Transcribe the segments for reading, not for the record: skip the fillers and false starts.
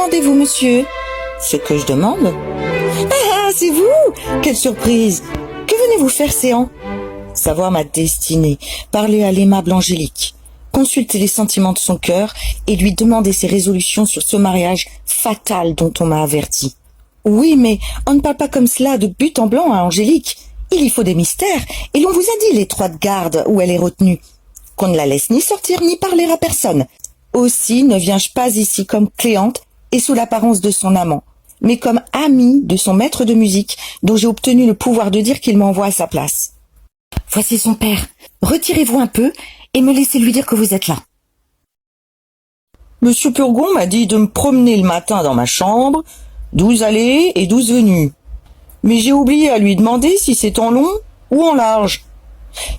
demandez-vous, monsieur? Ce que je demande? Ah, c'est vous! Quelle surprise! Que venez-vous faire, Séant? Savoir ma destinée, parler à l'aimable Angélique, consulter les sentiments de son cœur et lui demander ses résolutions sur ce mariage fatal dont on m'a averti. Oui, mais on ne parle pas comme cela de but en blanc à Angélique. Il y faut des mystères, et l'on vous a dit l'étroite garde où elle est retenue, qu'on ne la laisse ni sortir ni parler à personne. Aussi ne viens-je pas ici comme Cléante et sous l'apparence de son amant, mais comme amie de son maître de musique, dont j'ai obtenu le pouvoir de dire qu'il m'envoie à sa place. Voici son père. Retirez-vous un peu et me laissez lui dire que vous êtes là. Monsieur Purgon m'a dit de me promener le matin dans ma chambre, 12 allées et 12 venues. Mais j'ai oublié à lui demander si c'est en long ou en large.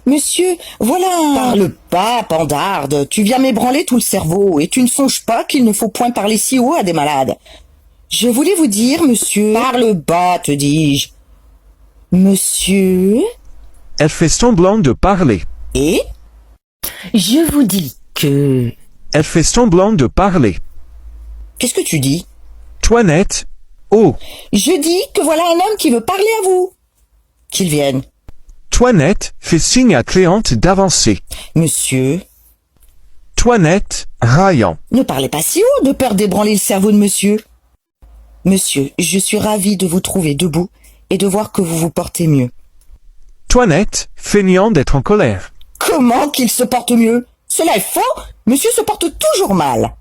Monsieur, voilà un... Parle pas, pandarde, tu viens m'ébranler tout le cerveau, et tu ne songes pas qu'il ne faut point parler si haut à des malades. Je voulais vous dire, monsieur... Parle bas, te dis-je. Monsieur... Elle fait semblant de parler. Et? Je vous dis que... Elle fait semblant de parler. Qu'est-ce que tu dis? Toinette. Oh. Je dis que voilà un homme qui veut parler à vous. Qu'il vienne. Toinette fait signe à Cléante d'avancer. Monsieur... Toinette, raillant. Ne parlez pas si haut, de peur d'ébranler le cerveau de monsieur. Monsieur, je suis ravie de vous trouver debout et de voir que vous vous portez mieux. Toinette, feignant d'être en colère. Comment qu'il se porte mieux? Cela est faux, monsieur se porte toujours mal.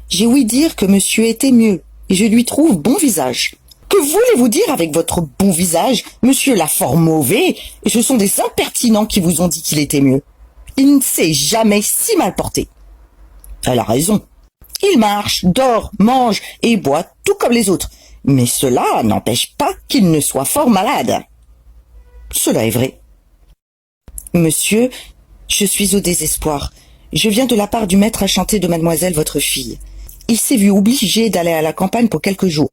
J'ai ouï dire que monsieur était mieux, et je lui trouve bon visage. Que voulez-vous dire avec votre bon visage? Monsieur l'a fort mauvais, et ce sont des impertinents qui vous ont dit qu'il était mieux. Il ne s'est jamais si mal porté. Elle a raison. Il marche, dort, mange et boit tout comme les autres, mais cela n'empêche pas qu'il ne soit fort malade. Cela est vrai. Monsieur, je suis au désespoir. Je viens de la part du maître à chanter de mademoiselle votre fille. Il s'est vu obligé d'aller à la campagne pour quelques jours.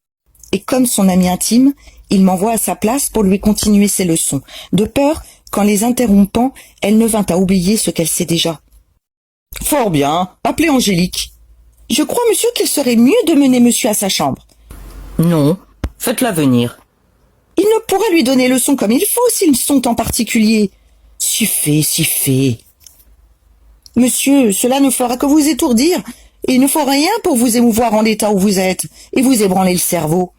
Et comme son ami intime, il m'envoie à sa place pour lui continuer ses leçons, de peur qu'en les interrompant, elle ne vînt à oublier ce qu'elle sait déjà. Fort bien, appelez Angélique. Je crois, monsieur, qu'il serait mieux de mener monsieur à sa chambre. Non, faites-la venir. Il ne pourra lui donner leçon comme il faut s'ils sont en particulier. Si fait, si fait. Monsieur, cela ne fera que vous étourdir, et il ne faut rien pour vous émouvoir en l'état où vous êtes, et vous ébranler le cerveau.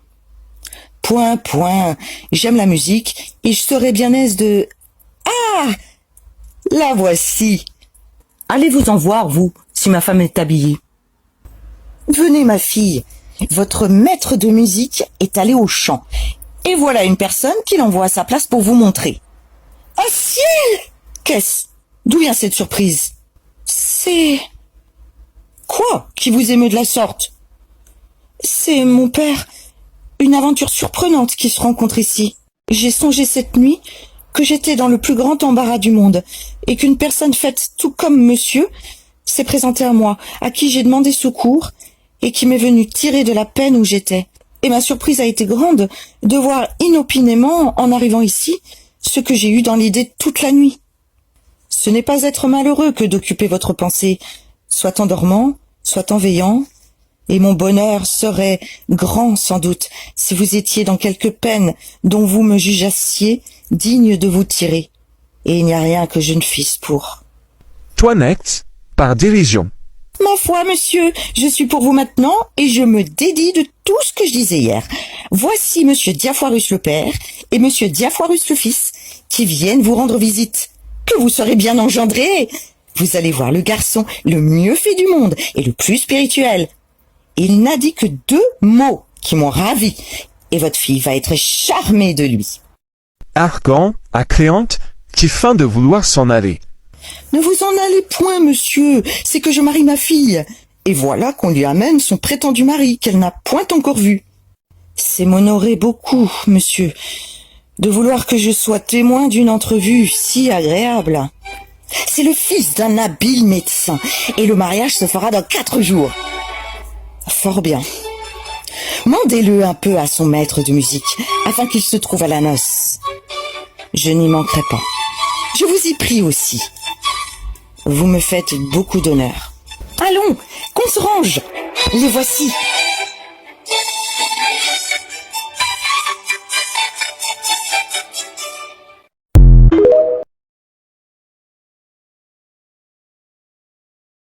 Point, j'aime la musique, et je serais bien aise de... Ah! La voici. Allez-vous en voir, vous, si ma femme est habillée. Venez, ma fille, votre maître de musique est allé au chant, et voilà une personne qui l'envoie à sa place pour vous montrer. Ah, ciel! Qu'est-ce? D'où vient cette surprise? C'est... Quoi qui vous émeut de la sorte? C'est mon père. Une aventure surprenante qui se rencontre ici. J'ai songé cette nuit que j'étais dans le plus grand embarras du monde et qu'une personne faite tout comme monsieur s'est présentée à moi, à qui j'ai demandé secours et qui m'est venue tirer de la peine où j'étais. Et ma surprise a été grande de voir inopinément, en arrivant ici, ce que j'ai eu dans l'idée toute la nuit. Ce n'est pas être malheureux que d'occuper votre pensée, soit en dormant, soit en veillant, et mon bonheur serait grand sans doute si vous étiez dans quelque peine dont vous me jugeassiez digne de vous tirer, et il n'y a rien que je ne fisse pour. Toinette, par dérision. Ma foi, monsieur, je suis pour vous maintenant, et je me dédie de tout ce que je disais hier. Voici monsieur Diafoirus le père et monsieur Diafoirus le fils, qui viennent vous rendre visite. Que vous serez bien engendrés! Vous allez voir le garçon le mieux fait du monde et le plus spirituel. Il n'a dit que 2 mots qui m'ont ravi, et votre fille va être charmée de lui. Argan, à Cléante, qui feint de vouloir s'en aller. Ne vous en allez point, monsieur, c'est que je marie ma fille. Et voilà qu'on lui amène son prétendu mari, qu'elle n'a point encore vu. C'est m'honorer beaucoup, monsieur, de vouloir que je sois témoin d'une entrevue si agréable. C'est le fils d'un habile médecin, et le mariage se fera dans 4 jours. Fort bien. Mandez-le un peu à son maître de musique, afin qu'il se trouve à la noce. Je n'y manquerai pas. Je vous y prie aussi. Vous me faites beaucoup d'honneur. Allons, qu'on se range. Les voici.